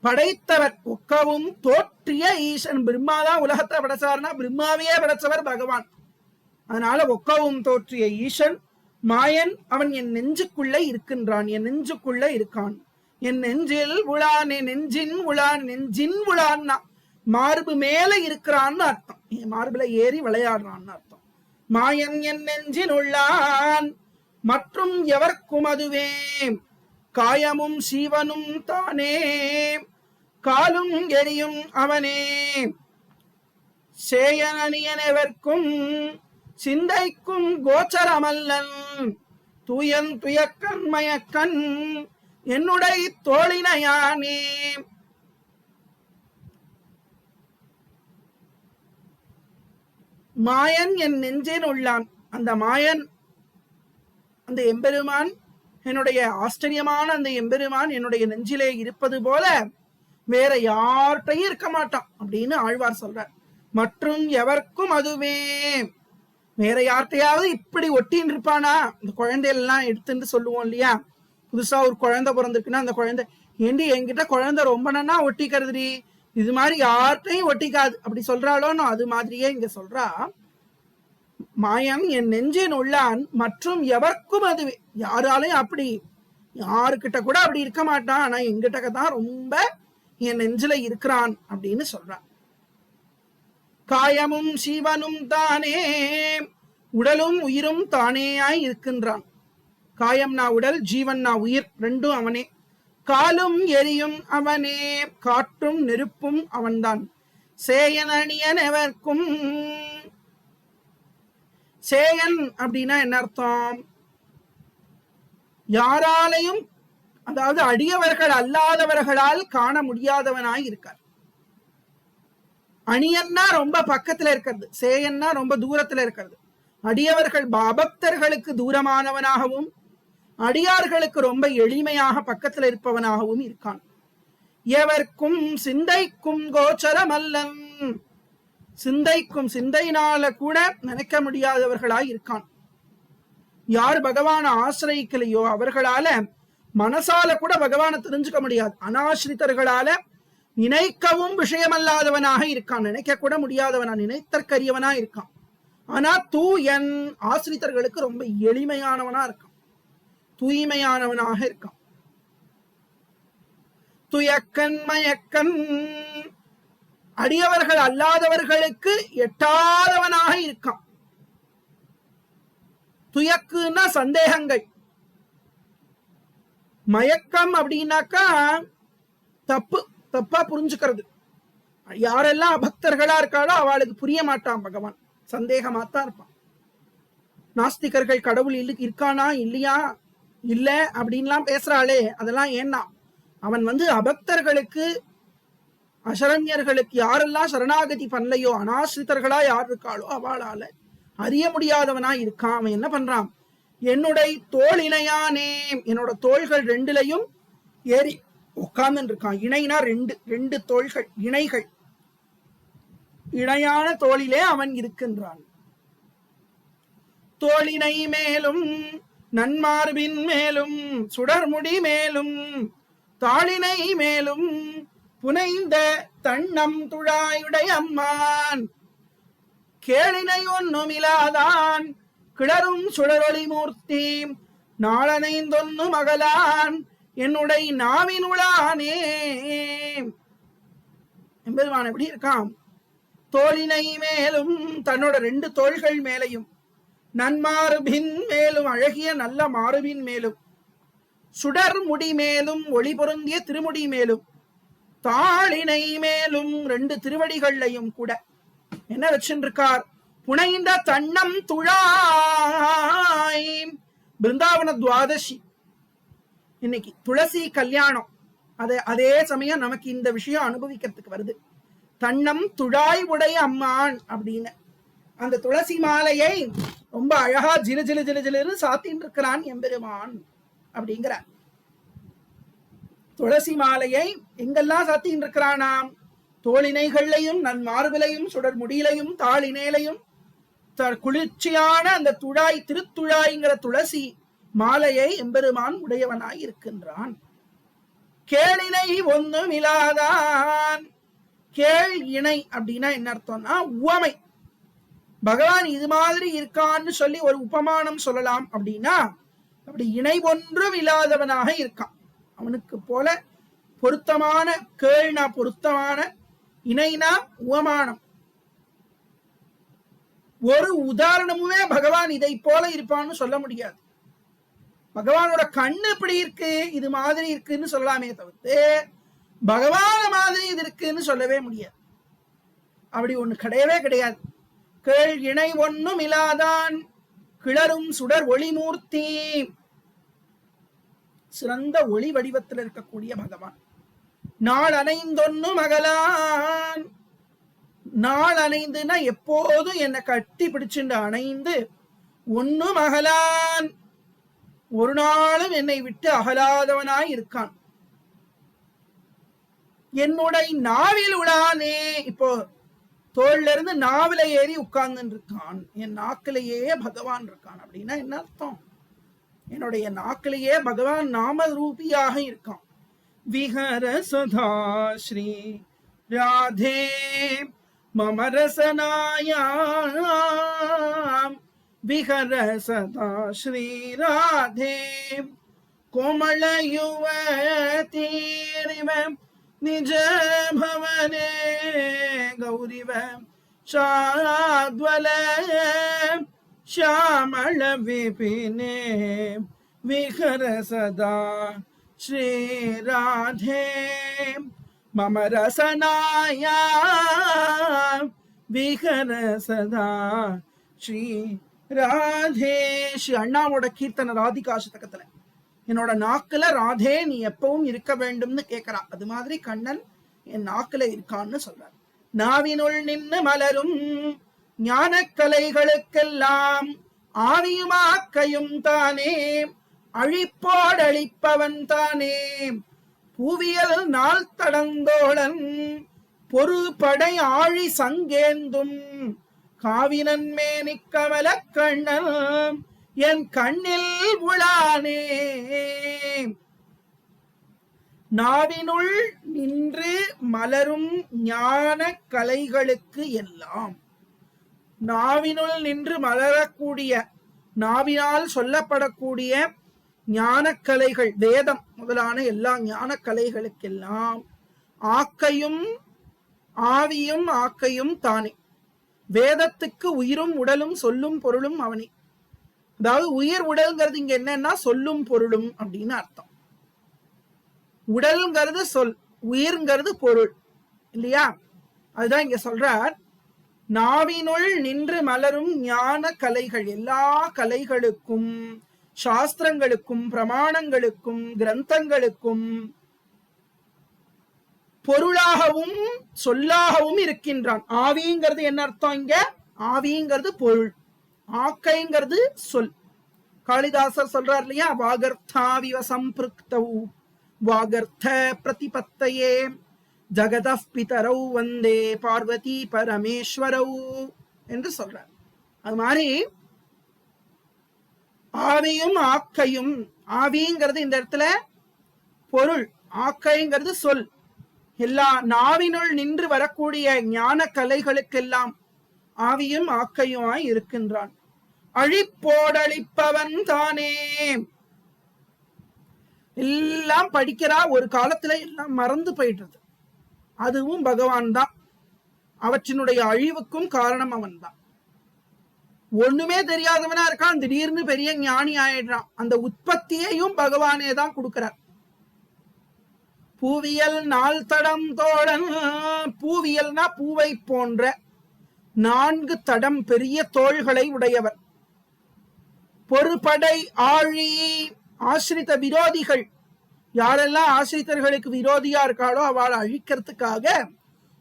Speaker 1: படைத்தவர். ஒக்கவும் தோற்றிய ஈசன். பிரம்மாதான் உலகத்தை படைச்சார்னா பிரம்மாவையே படைச்சவர் பகவான். அதனால ஒக்கவும் தோற்றிய ஈசன் மாயன். அவன் என் நெஞ்சுக்குள்ள இருக்கின்றான், என் நெஞ்சுக்குள்ள இருக்கான். என் நெஞ்சில் உளான், என் நெஞ்சின் உளான், நெஞ்சின் உளான்னா மார்பு மேல இருக்கிறான்னு அர்த்தம். என் மார்புல ஏறி விளையாடுறான்னு அர்த்தம். மாயன் என் நெஞ்சின் உள்ளான் மற்றும் எவர்க்கும் அதுவே. காயமும் சீவனும் தானே காலும் எரியும் அவனே சேயனியனவர்க்கும் சிந்தைக்கும் கோச்சரமல்லன் தூயன் துயக்கண் மயக்கண் என்னுடைய தோழினையானே. மாயன் என் நெஞ்சில் உள்ளான். அந்த மாயன், அந்த எம்பெருமான், என்னுடைய ஆச்சரியமான அந்த எம்பெருமான் என்னுடைய நெஞ்சிலே இருப்பது போல வேற யார்கிட்டையும் இருக்க மாட்டான் அப்படின்னு ஆழ்வார் சொல்றார். மற்றும் எவர்க்கும் அதுவே, வேற யார்கிட்டையாவது இப்படி ஒட்டின்னு இருப்பானா? இந்த குழந்தையெல்லாம் எடுத்துட்டு சொல்லுவோம் இல்லையா, புதுசா ஒரு குழந்தை பிறந்திருக்குன்னா அந்த குழந்தை ஏண்டி என்கிட்ட குழந்தை ரொம்ப நன்னா ஒட்டிக்கிறதுடி, இது மாதிரி யார்கிட்டையும் ஒட்டிக்காது அப்படி சொல்றாளோன்னு அது மாதிரியே இங்க சொல்றா. மாயம் என் நெஞ்சின் உள்ளான் மற்றும் எவர்க்கும் அதுவே, யாராலையும் அப்படி யாருக்கிட்ட கூட அப்படி இருக்க மாட்டான், ஆனா எங்கிட்ட தான் ரொம்ப என் நெஞ்சில இருக்கிறான் அப்படின்னு சொல்றான். காயமும் சீவனும் தானே, உடலும் உயிரும் தானேயாய் இருக்கின்றான். காயம்னா உடல், ஜீவன்னா உயிர், ரெண்டும் அவனே. காலும் எரியும் அவனே, காற்றும் நெருப்பும் அவன்தான். சேயன் அணியன் எவர்க்கும், சேயன் அப்படின்னா என்ன அர்த்தம்? யாராலையும், அதாவது அடியவர்கள் அல்லாதவர்களால் காண முடியாதவனாய் இருக்கார். அணியன்னா ரொம்ப பக்கத்துல இருக்கிறது, சேயன்னா ரொம்ப தூரத்துல இருக்கிறது. அடியவர்கள் பக்தர்களுக்கு தூரமானவனாகவும் அடியார்களுக்கு ரொம்ப எளிமையாக பக்கத்துல இருப்பவனாகவும் இருக்கான். எவர்க்கும் சிந்தைக்கும் கோச்சரமல்லன், சிந்தைக்கும் சிந்தையினால கூட நினைக்க முடியாதவர்களாய் இருக்கான். யார் பகவான ஆசிரியக்கலையோ அவர்களால மனசால கூட பகவானை தெரிஞ்சுக்க முடியாது. அனாசிரித்தர்களால நினைக்கவும் விஷயமல்லாதவனாக இருக்கான், நினைக்க கூட முடியாதவனா, நினைத்தற்கரியவனா இருக்கான். ஆனா தூயன் ஆசிரித்தர்களுக்கு ரொம்ப எளிமையானவனா இருக்கான், தூய்மையானவனாக இருக்கான். துயக்கன் மயக்கன், அடியவர்கள் அல்லாதவர்களுக்கு எட்டாதவனாக இருக்கான். துயக்குன்னா சந்தேகங்கள், மயக்கம் அப்படின்னாக்கா தப்பா புரிஞ்சுக்கிறது. யாரெல்லாம் அபக்தர்களா இருக்காளோ அவளுக்கு புரிய மாட்டான் பகவான், சந்தேகமாத்தான் இருப்பான். நாஸ்திகர்கள் கடவுள் இருக்கானா இல்லையா இல்ல அப்படின்லாம் பேசுறாளே, அதெல்லாம் ஏன்னா அவன் அபக்தர்களுக்கு அசரண்யர்களுக்கு யாரெல்லாம் சரணாகதி பண்ணலையோ, அனாசிரித்தர்களா யார் இருக்காளோ அவளால அறிய முடியாதவனா இருக்கான். அவன் என்ன பண்றான்? என்னுடைய தோல் இணையானே, என்னோட தோள்கள் ரெண்டுலையும் ஏறி உட்கார்ந்து இருக்கான். இணைனா ரெண்டு தோள்கள், இணைகள், இணையான தோளிலே அவன் இருக்கின்றான். தோளினை மேலும் நன்மார்பின் மேலும் சுடர்முடி மேலும் தாளினை மேலும் புனைந்த தன்னம் துழாயுடைய அம்மான் கேளினை ஒன்னுமிலாதான் கிளரும் சுடரொளி மூர்த்தி நாளனைந்தொன்னு மகளான் என்னுடைய நாவினுளானே. எம்பெருமான் எப்படி இருக்கான்? தோளினை மேலும், தன்னோட ரெண்டு தோள்கள் மேலையும், நன்மார்பின் மேலும், அழகிய நல்ல மார்பின் மேலும், சுடர் முடி மேலும், ஒளி பொருந்திய திருமுடி மேலும், தாளினை மேலும், ரெண்டு திருவடிகளையும் கூட என்ன வச்சிருக்கார்? புனைந்த தன்னம் துழாய். பிருந்தாவன துவாதசி இன்னைக்கு துளசி கல்யாணம், அதே சமயம் நமக்கு இந்த விஷயம் அனுபவிக்கிறதுக்கு வருது. தன்னம் துழாய் உடைய அம்மான் அப்படின்னு அந்த துளசி மாலையை ரொம்ப அழகா ஜிலு ஜிலு ஜிலு ஜிலு சாத்தின் இருக்கிறான் எம்பெருமான் அப்படிங்கிற. துளசி மாலையை எங்கெல்லாம் சாத்தின் இருக்கிறானாம்? தோளினைகளையும், நன் மார்பிலையும், சுடர் முடியிலையும், தாளினையிலையும், குளிர்ச்சியான அந்த துழாய், திருத்துழாய்ங்கிற துளசி மாலையை எம்பெருமான் உடையவனாய் இருக்கின்றான். கேளினை ஒன்னும் இல்லாதான். கேள் இணை அப்படின்னா என்ன அர்த்தம்னா உவமை. பகவான் இது மாதிரி இருக்கான்னு சொல்லி ஒரு உபமானம் சொல்லலாம் அப்படின்னா, அப்படி இணை ஒன்றும் இல்லாதவனாக இருக்கான். அவனுக்கு போல பொருத்தமான, கேள்னா பொருத்தமான, இணைனா உவமானம். ஒரு உதாரணமுமே பகவான் இதை போல இருப்பான்னு சொல்ல முடியாது. பகவானோட கண்ணு இப்படி இருக்கு, இது மாதிரி இருக்குன்னு சொல்லலாமே தவிர்த்து பகவான மாதிரி இது இருக்குன்னு சொல்லவே முடியாது. அப்படி ஒண்ணு கிடையவே கிடையாது. கேள் இணை ஒன்னும் இல்லாதான் கிளரும் சுடர் ஒளிமூர்த்தி, சிறந்த ஒளி வடிவத்தில் இருக்கக்கூடிய பகவான். நாள் அணைந்தொன்னு மகளான், நாள் அணைந்துனா எப்போதும் என்னை கட்டி பிடிச்சுண்டு அணைந்து, ஒன்னு மகளான் ஒரு நாளும் என்னை விட்டு அகலாதவனாய் இருக்கான். என்னுடைய நாவில் உளானே, இப்போ தோல்ல இருந்து நாவில ஏறி உட்கார்ந்து இருக்கான், என் நாக்கிலேயே பகவான் இருக்கான். அப்படின்னா என்ன அர்த்தம்? என்னுடைய நாக்கிலேயே பகவான் நாம ரூபியாக இருக்கான். விஹர சதா ஸ்ரீ ராதே மம ரசனாயாம், விஹர சதா ஸ்ரீ ராதே கோமள யுவதீரிவ நிஜ பவனே கௌரிவ சாத்வல श्यामल विपिने विहर सदा श्री राधे मम रसनाया विहर सदा श्री ராதே. ஸ்ரீ அண்ணாவோட கீர்த்தனை ராதிகா சதகத்துல என்னோட நாக்குல ராதே நீ எப்பவும் இருக்க வேண்டும்னு கேட்கிறா. அது மாதிரி கண்ணன் என் நாக்குல இருக்கான்னு சொல்றார். நாவினுள் நின்று மலரும் ஞான கலைகளுக்கெல்லாம் ஆவியுமாக்கையும் தானே, அழிப்போடழிப்பவன் தானே, பூவியல் நாள் தடந்தோழன் பொறு படை ஆழி சங்கேந்தும் காவினன் மேனிக்கமல கண்ணன் என் கண்ணில் உளானே. நாவினுள் நின்று மலரும் ஞான கலைகளுக்கு எல்லாம், நாவினுள் நின்று மலரக்கூடிய, நாவினால் சொல்லப்படக்கூடிய ஞான கலைகள், வேதம் முதலான எல்லா ஞான கலைகளுக்கெல்லாம் ஆக்கையும் ஆவியும் ஆக்கையும் தானே. வேதத்துக்கு உயிரும் உடலும் சொல்லும் பொருளும் அவனே. அதாவது உயிர் உடல்ங்கிறது இங்க என்னன்னா சொல்லும் பொருளும் அப்படின்னு அர்த்தம். உடல்ங்கிறது சொல், உயிர்ங்கிறது பொருள் இல்லையா? அதுதான் இங்க சொல்றார். நாவினுள் நின்று மலரும் ஞான கலைகள், எல்லா கலைகளுக்கும் சாஸ்திரங்களுக்கும் பிரமாணங்களுக்கும் கிரந்தங்களுக்கும் பொருளாகவும் சொல்லாகவும் இருக்கின்றான். ஆவிங்கிறது என்ன அர்த்தம்? இங்க ஆவிங்கிறது பொருள், ஆக்கைங்கிறது சொல். காளிதாசர் சொல்றார் இல்லையா, வாகர்த்தாவிவ சம்பிருக்தௌ வாகர்த்த பிரதிபத்தையே ஜகதஃ பிதரௌ வந்தே பார்வதி பரமேஸ்வரௌ என்று சொல்றார். அது மாதிரி ஆவியும் ஆக்கையும், ஆவிங்கிறது இந்த இடத்துல பொருள், ஆக்கைங்கிறது சொல். எல்லா நாவினுள் நின்று வரக்கூடிய ஞான கலைகளுக்கெல்லாம் ஆவியும் ஆக்கையுமாய் இருக்கின்றான். அழிப்போடழிப்பவன் தானே. எல்லாம் படிக்கிறா, ஒரு காலத்துல எல்லாம் மறந்து போயிடுறது, அதுவும் பகவான் தான். அவற்றினுடைய அழிவுக்கும் காரணம் அவன் தான். ஒண்ணுமே தெரியாதவனா இருக்கான், திடீர்னு பெரிய ஞானி ஆயிடுறான். அந்த உற்பத்தியையும் பகவானே தான் கொடுக்கிறார். பூவியல் நாள் தடம் தோழன், பூவியல்னா பூவை போன்ற 4 தடம் பெரிய தோள்களை உடையவர். பொறுபடை ஆழி, ஆசிரித்த விரோதிகள், யாரெல்லாம் ஆசிரித்தர்களுக்கு விரோதியா இருக்காளோ அவளை அழிக்கிறதுக்காக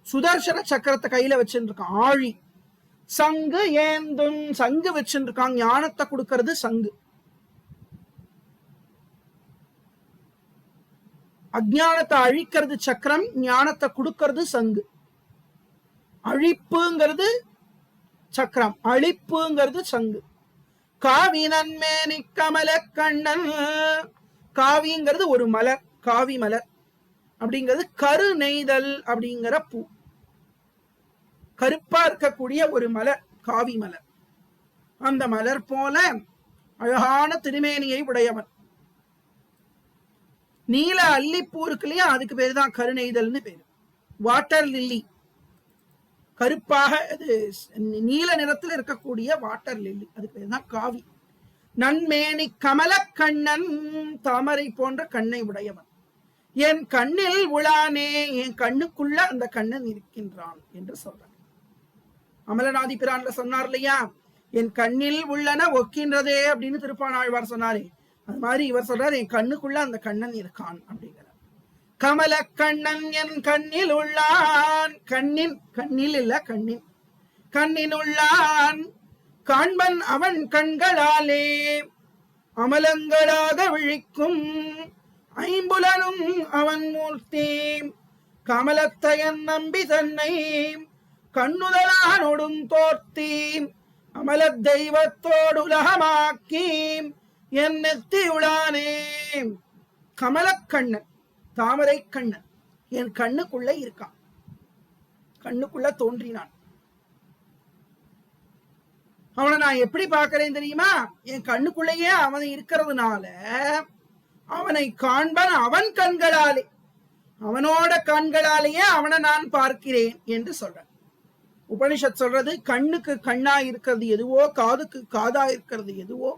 Speaker 1: சுதர்சன சக்கரத்தை கையில வச்சுருக்கான். ஆழி. சங்கு ஏந்தும், சங்கு வச்சுருக்கான். ஞானத்தை கொடுக்கறது சங்கு. அஜ்ஞானத்தை அழிக்கிறது சக்கரம், ஞானத்தை கொடுக்கிறது சங்கு. அழிப்புங்கிறது சக்கரம், அழிப்புங்கிறது சங்கு. காவி நன்மேனி கமல கண்ணன், காவிங்கிறது ஒரு மலர், காவி மலர் அப்படிங்கிறது கரு நெய்தல் அப்படிங்கிற பூ. கருப்பா இருக்கக்கூடிய ஒரு மலர் காவி மலர். அந்த மலர் போல அழகான திருமேனியை உடையவன். நீல அல்லிப்பூ இருக்கு இல்லையா, அதுக்கு பேரு தான் கருநெய்தல்னு பேரு. வாட்டர் லில்லி, கருப்பாக நீல நிறத்தில் இருக்கக்கூடிய வாட்டர் லில்லி, அதுக்கு பேரு தான் காவி. நன்மேனி கமல கண்ணன், தாமரை போன்ற கண்ணை உடையவன். என் கண்ணில் உளானே, என் கண்ணுக்குள்ள அந்த கண்ணன் இருக்கின்றான் என்று சொல்றார். அமலநாதி பிரான்ல சொன்னார் இல்லையா, என் கண்ணில் உள்ளன ஒக்கின்றதே அப்படின்னு திருப்பாணாழ்வார் சொன்னாரே, அது மாதிரி இவர் சொல்றார் என் கண்ணுக்குள்ள அந்த கண்ணன் இருக்கான் அப்படிங்கிறார். கமல கண்ணன் என் கண்ணில் உள்ளான், கண்ணின், கண்ணில் இல்ல கண்ணின், கண்ணின் உள்ளான் காண்பன் அவன் கண்களாலே, அமலங்களாக விழிக்கும் ஐம்புலனும் அவன் மூர்த்தி, கமலத்தையன் நம்பி தன்னை கண்ணுதலானொடும் தோர்த்தி, அமல தெய்வத்தோடு உலகமாக்கி என் நெத்தியுளானே. கமலக்கண்ணன், தாமரை கண்ணன் என் கண்ணுக்குள்ள இருக்கான், கண்ணுக்குள்ள தோன்றினான். அவனை நான் எப்படி பார்க்கிறேன் தெரியுமா, என் கண்ணுக்குள்ளேயே அவன் இருக்கிறதுனால அவனை காண்பன் அவன் கண்களாலே, அவனோட கண்களாலேயே அவனை நான் பார்க்கிறேன் என்று சொல்றேன். உபனிஷத் சொல்றது கண்ணுக்கு கண்ணா இருக்கிறது எதுவோ, காதுக்கு காதா இருக்கிறது எதுவோ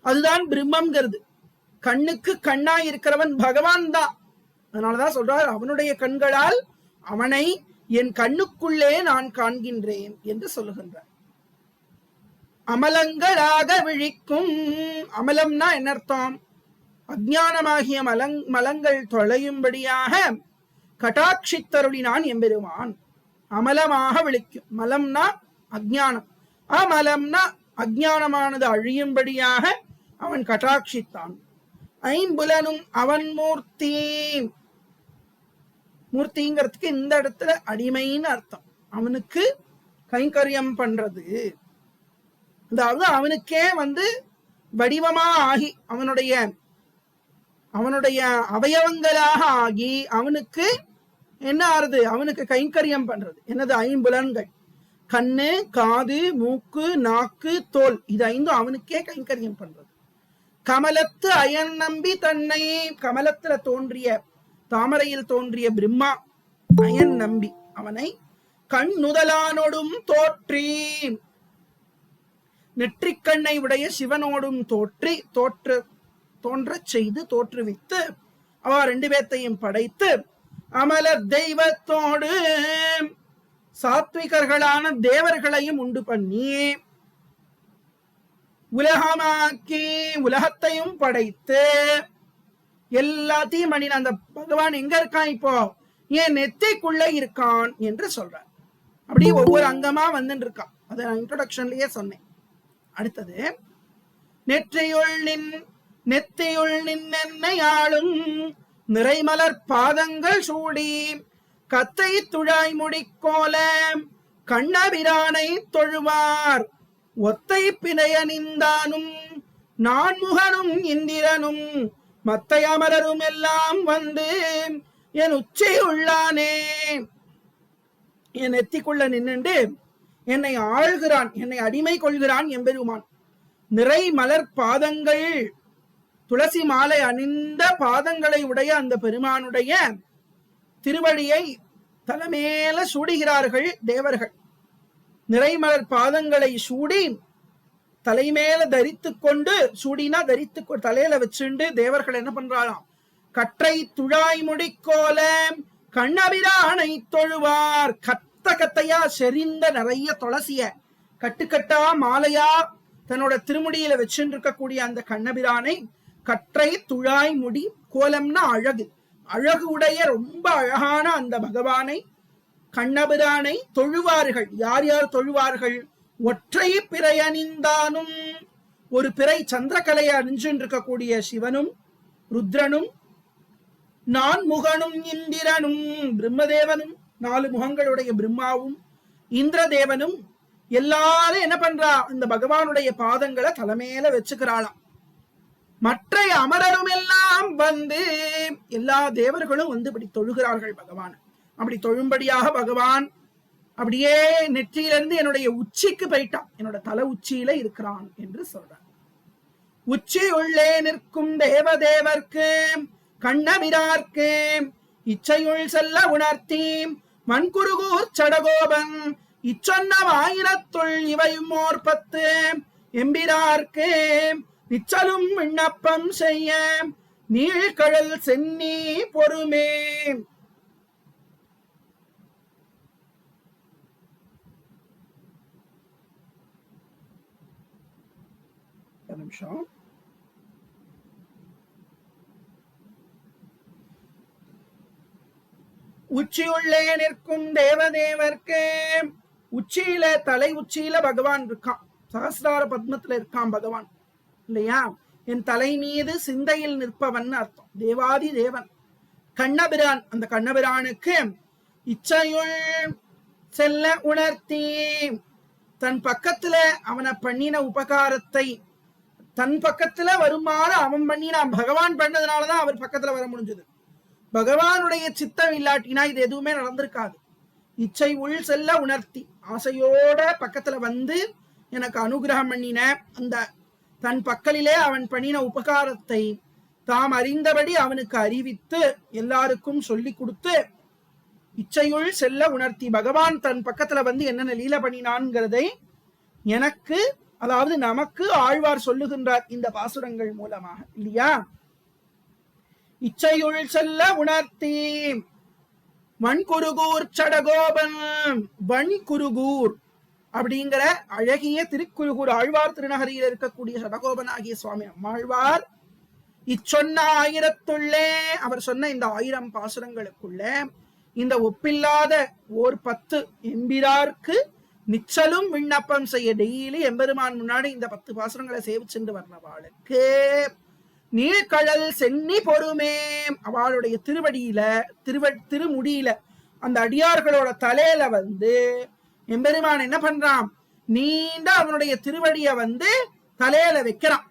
Speaker 1: அதுதான் பிரம்மம்ங்கிறது. கண்ணுக்கு கண்ணா இருக்கிறவன் பகவான் தான். அதனாலதான் சொல்றார் அவனுடைய கண்களால் அவனை என் கண்ணுக்குள்ளே நான் காண்கின்றேன் என்று சொல்லுகின்றார். அமலங்களாக விழிக்கும், அமலம்னா என்ன அர்த்தம், அஜ்ஞானமாகிய மலங்கள் தொலையும்படியாக கட்டாட்சித்தருளினான் எம்பெருமான். அமலமாக விழிக்கும், மலம்னா அஜ்ஞானம், அமலம்னா அஜ்ஞானமானது அழியும்படியாக அவன் கட்டாட்சித்தான். ஐம்புலனும் அவன் மூர்த்தி, மூர்த்திங்கிறதுக்கு இந்த இடத்துல அடிமைன்னு அர்த்தம். அவனுக்கு கைங்கரியம் பண்றது, அதாவது அவனுக்கே வடிவமா ஆகி அவனுடைய அவயவங்களாக ஆகி அவனுக்கு என்ன ஆறுது, அவனுக்கு கைங்கரியம் பண்றது. என்னது, ஐம்புலன்கள், கண்ணு, காது, மூக்கு, நாக்கு, தோல், இது ஐந்தும் அவனுக்கே கைங்கரியம் பண்றது. கமலத்து அயன் நம்பி தன்னை, கமலத்துல தோன்றிய, தாமரையில் தோன்றிய பிரம்மா அயன் நம்பி அவனை கண்ணுதலானோடும் தோற்றி, நெற்றிக்கண்ணை உடைய சிவனோடும் தோன்றச் செய்து தோற்றுவித்து அவ ரெண்டு பேர்த்தையும் படைத்து அமல தெய்வத்தோடு சாத்விகர்களான தேவர்களையும் உண்டு பண்ணி உலகமாக்கி உலகத்தையும் படைத்து எல்லாத்தையும் பண்ணின அந்த பகவான் எங்க இருக்கான், இப்போ என் நெத்திக்குள்ள இருக்கான் என்று சொல்றார். அப்படியே ஒவ்வொரு அங்கமா வந்துட்டு இருக்கான். அதை நான் இன்ட்ரோடக்ஷன்லயே சொன்னேன். அடுத்தது, நெத்தியுள் நின்னையாளும் நிறைமலர் பாதங்கள் சூடி கத்தை துழாய் முடிக்கோல கண்ணபிரானை தொழுவார் ஒத்தை பிணையணிந்தானும் நான்முகனும் இந்திரனும் மத்தை அமரரும் எல்லாம் வந்து என் உச்சியுள்ளானே. என் நெத்திக்குள்ள நின்னுண்டு என்னை ஆள்கிறான், என்னை அடிமை கொள்கிறான் எம்பெருமான். நிறை மலர் பாதங்கள், துளசி மாலை அணிந்த பாதங்களை உடைய அந்த பெருமானுடைய திருவடியை தலைமேல சூடுகிறார்கள் தேவர்கள். நிறைமலர் பாதங்களை சூடி தலைமேல தரித்து கொண்டு, சூடினா தரித்து தலையில வச்சுண்டு தேவர்கள் என்ன பண்றாளாம், கற்றை துழாய் முடிக்கோல கண்ணபிரானை தொழுவார். கத்தையா செறிந்த நிறைய துளசிய கட்டுக்கட்டா மாலையா தன்னோட திருமுடியில வச்சுட்டு இருக்கக்கூடிய அந்த கண்ணபிரானை கற்றை துழாய் முடி, கோலம்னா அழகு, அழகு உடைய ரொம்ப அழகான அந்த பகவானை கண்ணபிரானை தொழுவார்கள். யார் யார் தொழுவார்கள், ஒற்றை பிறை அணிந்தானும், ஒரு பிறை சந்திரகலையை அணிஞ்சு இருக்கக்கூடிய சிவனும் ருத்ரனும் நான்முகனும் இந்திரனும், பிரம்மதேவனும் 4 முகங்களுடைய பிரம்மாவும் இந்திரதேவனும் எல்லாரும் என்ன பண்றா, இந்த பகவானுடைய பாதங்களை தலைமையில வச்சுக்கிறாளாம். மற்ற அமரரும் எல்லாம் வந்து, எல்லா தேவர்களும் இப்படி தொழுகிறார்கள் பகவான். அப்படி தொழும்படியாக பகவான் அப்படியே நெற்றியிலிருந்து என்னுடைய உச்சிக்கு போயிட்டான், என்னோட தலை உச்சியில இருக்கிறான் என்று சொல்றான். உச்சி உள்ளே நிற்கும் தேவதேவர்க்கு கண்ணபிரார்க்கு இச்சையுள் செல்ல உணர்த்தி மண்குருகூர் சடகோபன் இச்சொன்ன 1000 இவையும் ஓர் 10 எம்பிரார்க்கு நிச்சலும் விண்ணப்பம் செய்ய நீழ்கடல் சென்னி பொறுமே. நிமிஷம். உச்சியுள்ளே நிற்கும் தேவதேவர்க்கு உச்சியில தலை உச்சியில பகவான் இருக்கான். சகசிரார பத்மத்துல இருக்கான் பகவான் இல்லையா? என் தலை மீது சிந்தையில் நிற்பவன் அர்த்தம். தேவாதி தேவன் கண்ணபிரான். அந்த கண்ணபிரானுக்கு இச்சையுள் செல்ல உணர்த்தி தன் பக்கத்துல அவனை பண்ணின உபகாரத்தை தன் பக்கத்துல வருமாறு அவன் பண்ணினான். பகவான் பண்ணதுனாலதான் அவர் பக்கத்துல வர முடிஞ்சது. பகவானுடைய சித்தம் இல்லாட்டினா இது எதுவுமே நடந்திருக்காது. இச்சை உள் செல்ல உணர்த்தி ஆசையோட பக்கத்துல வந்து எனக்கு அனுகிரகம் பண்ணின அந்த தன் பக்கலிலே அவன் பண்ணின உபகாரத்தை தாம் அறிந்தபடி அவனுக்கு அறிவித்து எல்லாருக்கும் சொல்லி கொடுத்து இச்சையுள் செல்ல உணர்த்தி பகவான் தன் பக்கத்துல வந்து என்னென்ன லீல பண்ணினான்ங்கிறதை எனக்கு, அதாவது நமக்கு ஆழ்வார் சொல்லுகின்றார் இந்த பாசுரங்கள் மூலமாக இல்லையா? இச்சையுள் செல்ல உணர்த்தி வன்குருகூர் சடகோபன். வன்குருகூர் அப்படிங்கிற அழகிய திருக்குருகூர் ஆழ்வார் திருநகரியில் இருக்கக்கூடிய சடகோபன் ஆகிய சுவாமி அம்மாழ்வார் இச்சொன்ன ஆயிரத்துள்ளே அவர் சொன்ன இந்த 1000 பாசுரங்களுக்குள்ள இந்த ஒப்பில்லாத ஓர் 10 எம்பிரார்க்கு நிச்சலும் விண்ணப்பம் செய்ய டெய்லி எம்பெருமான் முன்னாடி இந்த 10 பாசுரங்களை சேவிச்சுட்டு வர்றவாளுக்கு நீழ்கடல் சென்னி பொறுமே. அவளுடைய திருவடியில திருமுடியில அந்த அடியார்களோட தலையில வந்து எம்பெருமான் என்ன பண்றான்? நீண்ட அவனுடைய திருவடிய வந்து தலையில வைக்கிறான்.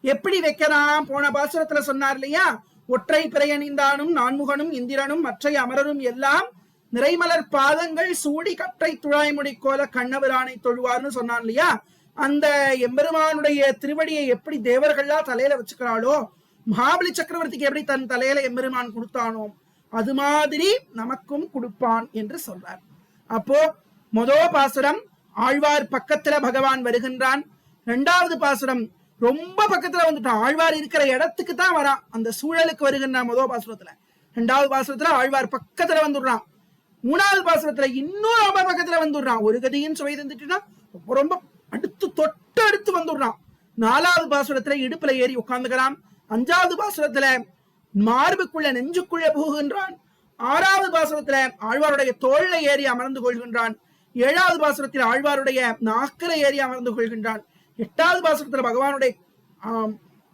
Speaker 1: எப்படி வைக்கிறான்? போன பாசுரத்துல சொன்னார் இல்லையா? ஒற்றை பிறையணிந்தானும் நான்முகனும் இந்திரனும் மற்ற அமரரும் எல்லாம் நிறைமலர் பாதங்கள் சூடி கற்றை துழாய்முடி கோல கண்ணபிரானை தொழுவார்னு சொன்னான் இல்லையா? அந்த எம்பெருமானுடைய திருவடியை எப்படி தேவர்கள்லாம் தலையில வச்சுக்கிறாளோ, மகாபலி சக்கரவர்த்திக்கு எப்படி தன் தலையில எம்பெருமான் கொடுத்தானோ அது மாதிரி நமக்கும் கொடுப்பான் என்று சொல்றார். அப்போ முதல் பாசுரம் ஆழ்வார் பக்கத்துல பகவான் வருகின்றான். 2வது பாசுரம் ரொம்ப பக்கத்துல வந்துட்டான். ஆழ்வார் இருக்கிற இடத்துக்கு தான் வரான், அந்த சூழலுக்கு வருகின்றான் முதல் பாசுரத்துல. 2வது பாசுரத்துல ஆழ்வார் பக்கத்துல வந்துடுறான். 3வது பாசுரத்துல இன்னும் ரொம்ப பக்கத்துல வந்துடுறான். ஒரு கதியின் சுவை தந்துட்டுனா ரொம்ப அடுத்து தொட்டு அடுத்து வந்துடுறான். 4வது பாசுரத்துல இடுப்புல ஏறி உட்கார்ந்துக்கிறான். 5வது பாசுரத்துல மார்புக்குள்ள நெஞ்சுக்குள்ள புகுகின்றான். 6வது பாசுரத்துல ஆழ்வாருடைய தோல்ல ஏறி அமர்ந்து கொள்கின்றான். 7வது பாசுரத்தில் ஆழ்வாருடைய நாக்கல ஏறி அமர்ந்து கொள்கின்றான். 8வது பாசுரத்துல பகவானுடைய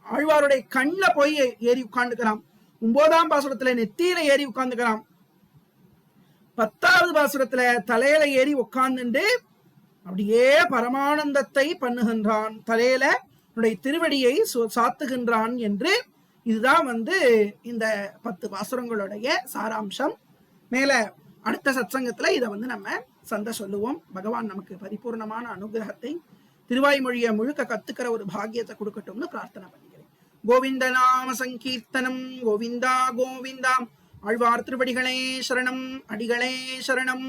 Speaker 1: ஆழ்வாருடைய கண்ணுல போய் ஏறி உட்கார்ந்துக்கிறான். 9ஆம் பாசுரத்துல நெத்தியில ஏறி உட்கார்ந்துக்கிறான். 10வது பாசுரத்துல தலையில ஏறி உட்கார்ந்துட்டு அப்படியே பரமானந்தத்தை பண்ணுகின்றான். தலையில திருவடியை சாத்துகின்றான் என்று இதுதான் வந்து இந்த 10 பாசுரங்களுடைய சாராம்சம். மேல அடுத்த சத்சங்கத்துல இதை வந்து நம்ம சந்த சொல்லுவோம். பகவான் நமக்கு பரிபூர்ணமான அனுகிரகத்தை திருவாய்மொழியை முழுக்க கத்துக்கிற ஒரு பாக்கியத்தை கொடுக்கட்டும்னு பிரார்த்தனை பண்ணிக்கிறேன். கோவிந்த நாம சங்கீர்த்தனம். கோவிந்தா கோவிந்தா. ஆழ்வார் திருவடிகளே சரணம். அடிகளே சரணம்.